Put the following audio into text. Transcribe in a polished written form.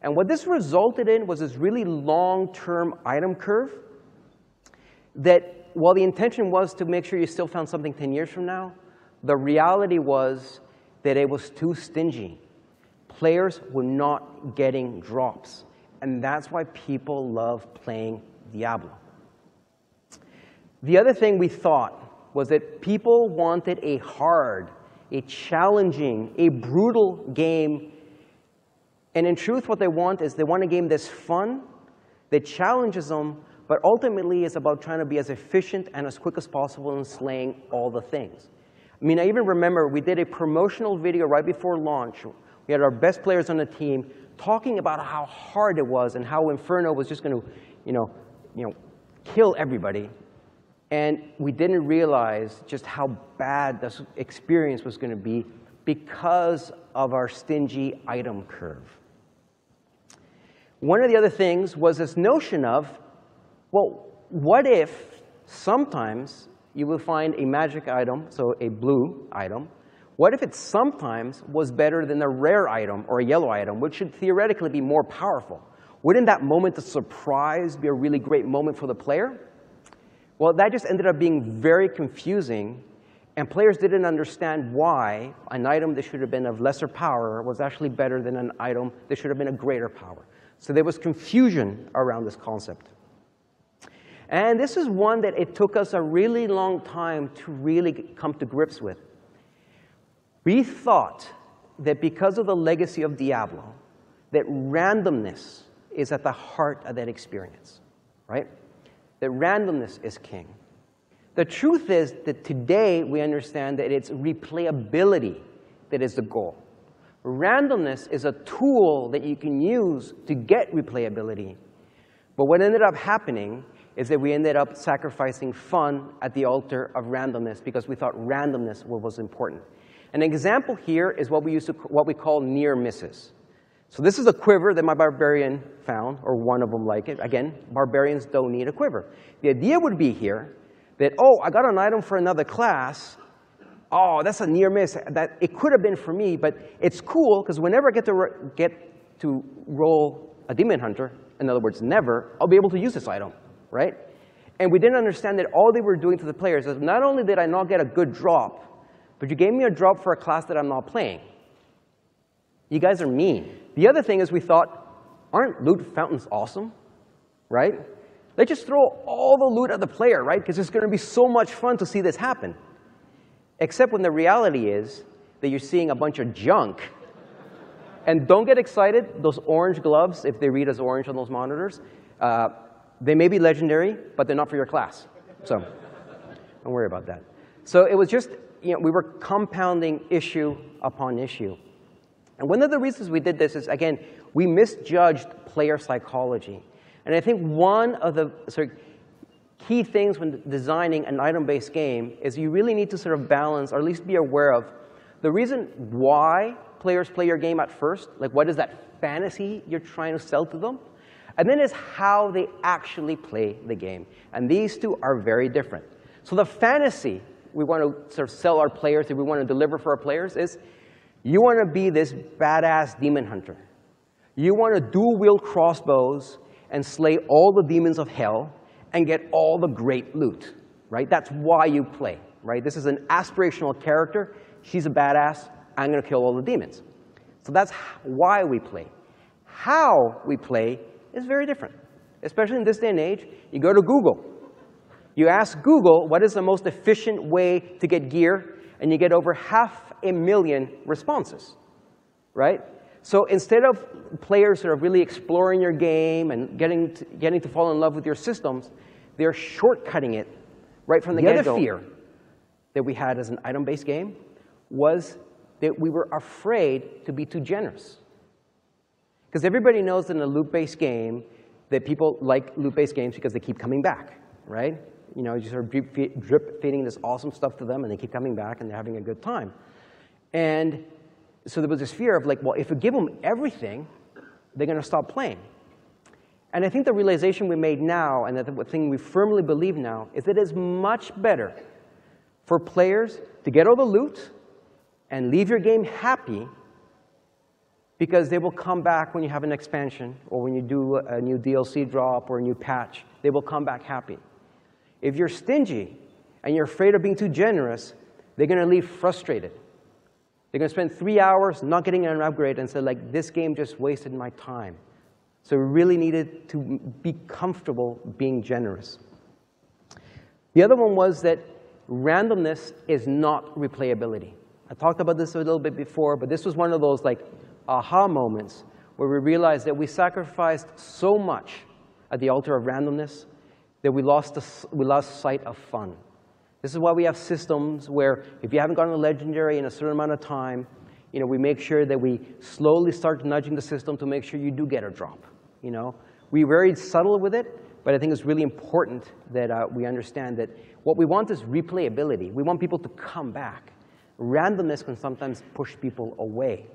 And what this resulted in was this really long-term item curve that, while the intention was to make sure you still found something 10 years from now, the reality was that it was too stingy. Players were not getting drops. And that's why people love playing Diablo. The other thing we thought was that people wanted a hard, a challenging, a brutal game. And in truth, what they want is they want a game that's fun, that challenges them, but ultimately is about trying to be as efficient and as quick as possible in slaying all the things. I mean, I even remember we did a promotional video right before launch. We had our best players on the team talking about how hard it was and how Inferno was just going to, kill everybody. And we didn't realize just how bad this experience was going to be because of our stingy item curve. One of the other things was this notion of, well, what if sometimes you will find a magic item, so a blue item, what if it sometimes was better than a rare item or a yellow item, which should theoretically be more powerful? Wouldn't that moment of surprise be a really great moment for the player? Well, that just ended up being very confusing, and players didn't understand why an item that should have been of lesser power was actually better than an item that should have been of greater power. So there was confusion around this concept. And this is one that it took us a really long time to really come to grips with. We thought that because of the legacy of Diablo, that randomness is at the heart of that experience, right? That randomness is king. The truth is that today we understand that it's replayability that is the goal. Randomness is a tool that you can use to get replayability. But what ended up happening is that we ended up sacrificing fun at the altar of randomness because we thought randomness was important. An example here is what we call near misses. So this is a quiver that my barbarian found, or one of them like it. Again, barbarians don't need a quiver. The idea would be here that, oh, I got an item for another class. Oh, that's a near miss. That it could have been for me, but it's cool because whenever I get to roll a demon hunter, in other words, never, I'll be able to use this item, right? And we didn't understand that all they were doing to the players is not only did I not get a good drop, but you gave me a drop for a class that I'm not playing. You guys are mean. The other thing is we thought, aren't loot fountains awesome, right? Let's just throw all the loot at the player, right? Because it's going to be so much fun to see this happen. Except when the reality is that you're seeing a bunch of junk. And don't get excited, those orange gloves, if they read as orange on those monitors, they may be legendary, but they're not for your class. So don't worry about that. So it was just, we were compounding issue upon issue. And one of the reasons we did this is, again, we misjudged player psychology. And I think one of the key things when designing an item-based game is you really need to sort of balance, or at least be aware of, the reason why players play your game at first, like what is that fantasy you're trying to sell to them, and then is how they actually play the game. And these two are very different. So the fantasy we want to sort of sell our players, that we want to deliver for our players is, you want to be this badass demon hunter. You want to dual-wield crossbows and slay all the demons of hell and get all the great loot, right? That's why you play, right? This is an aspirational character. She's a badass. I'm going to kill all the demons. So that's why we play. How we play is very different, especially in this day and age. You go to Google. You ask Google, what is the most efficient way to get gear? And you get over 500,000 responses, right? So instead of players sort of really exploring your game and getting to fall in love with your systems, they're shortcutting it right from the get-go. The other fear that we had as an item-based game was that we were afraid to be too generous. Because everybody knows that in a loot-based game that people like loot-based games because they keep coming back, right? You sort of drip feeding this awesome stuff to them, and they keep coming back, and they're having a good time. And so there was this fear of like, well, if we give them everything, they're going to stop playing. And I think the realization we made now, and the thing we firmly believe now, is that it's much better for players to get all the loot and leave your game happy because they will come back when you have an expansion or when you do a new DLC drop or a new patch. They will come back happy. If you're stingy and you're afraid of being too generous, they're going to leave frustrated. They're going to spend 3 hours not getting an upgrade and say, like, this game just wasted my time. So we really needed to be comfortable being generous. The other one was that randomness is not replayability. I talked about this a little bit before, but this was one of those like aha moments where we realized that we sacrificed so much at the altar of randomness that we lost sight of fun. This is why we have systems where if you haven't gotten a legendary in a certain amount of time, we make sure that we slowly start nudging the system to make sure you do get a drop. We're very subtle with it, but I think it's really important that we understand that what we want is replayability. We want people to come back. Randomness can sometimes push people away.